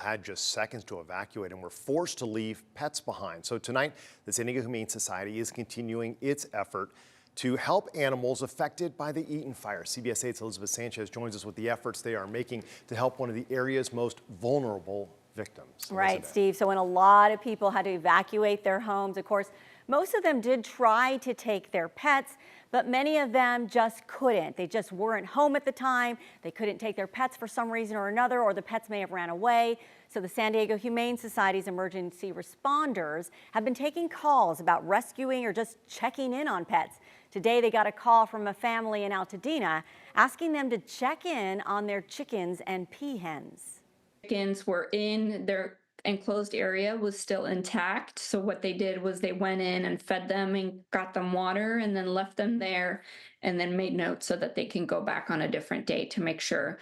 had just seconds to evacuate and were forced to leave pets behind. So tonight, the San Diego Humane Society is continuing its effort to help animals affected by the Eaton Fire. CBS 8's Elizabeth Sanchez joins us with the efforts they are making to help one of the area's most vulnerable victims. Right, Elizabeth. Steve. So when a lot of people had to evacuate their homes, of course, most of them did try to take their pets, but many of them just couldn't. They just weren't home at the time. They couldn't take their pets for some reason or another, or the pets may have ran away. So the San Diego Humane Society's emergency responders have been taking calls about rescuing or just checking in on pets. Today they got a call from a family in Altadena asking them to check in on their chickens and peahens. Chickens were in their enclosed area, was still intact. So what they did was they went in and fed them and got them water and then left them there and then made notes so that they can go back on a different day to make sure.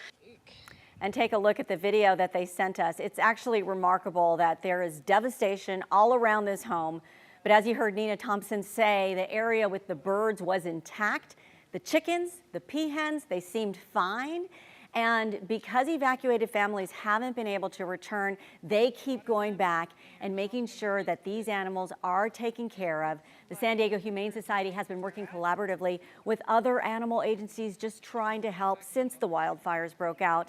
And take a look at the video that they sent us. It's actually remarkable that there is devastation all around this home. But as you heard Nina Thompson say, the area with the birds was intact. The chickens, the peahens, they seemed fine. And because evacuated families haven't been able to return, they keep going back and making sure that these animals are taken care of. The San Diego Humane Society has been working collaboratively with other animal agencies just trying to help since the wildfires broke out.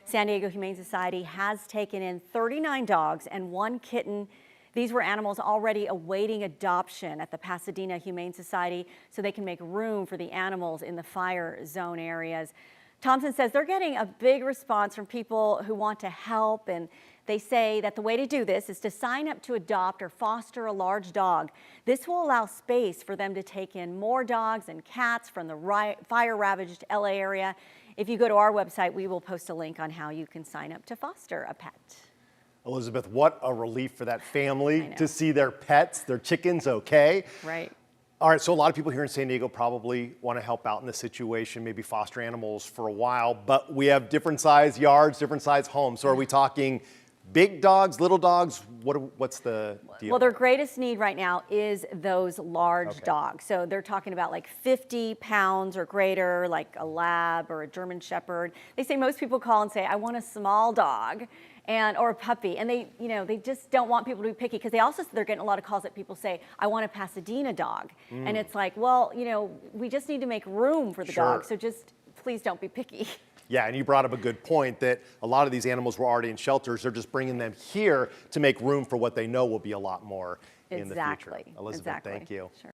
San Diego Humane Society has taken in 39 dogs and 1 kitten. These were animals already awaiting adoption at the Pasadena Humane Society so they can make room for the animals in the fire zone areas. Thompson says they're getting a big response from people who want to help, and they say that the way to do this is to sign up to adopt or foster a large dog. This will allow space for them to take in more dogs and cats from the fire-ravaged LA area. If you go to our website, we will post a link on how you can sign up to foster a pet. Elizabeth, what a relief for that family to see their pets, their chickens okay. Right. All right, so a lot of people here in San Diego probably want to help out in this situation, maybe foster animals for a while, but we have different size yards, different size homes. So are we talking big dogs, little dogs? What's the deal? Well, their greatest need right now is those large dogs. So they're talking about like 50 pounds or greater, like a lab or a German Shepherd. They say most people call and say, I want a small dog. Or a puppy, and they just don't want people to be picky, because they're getting a lot of calls that people say, I want a Pasadena dog. And it's like, well, we just need to make room for the dog, so just please don't be picky. Yeah, and you brought up a good point that a lot of these animals were already in shelters. They're just bringing them here to make room for what they know will be a lot more in the future. Elizabeth, thank you. Sure.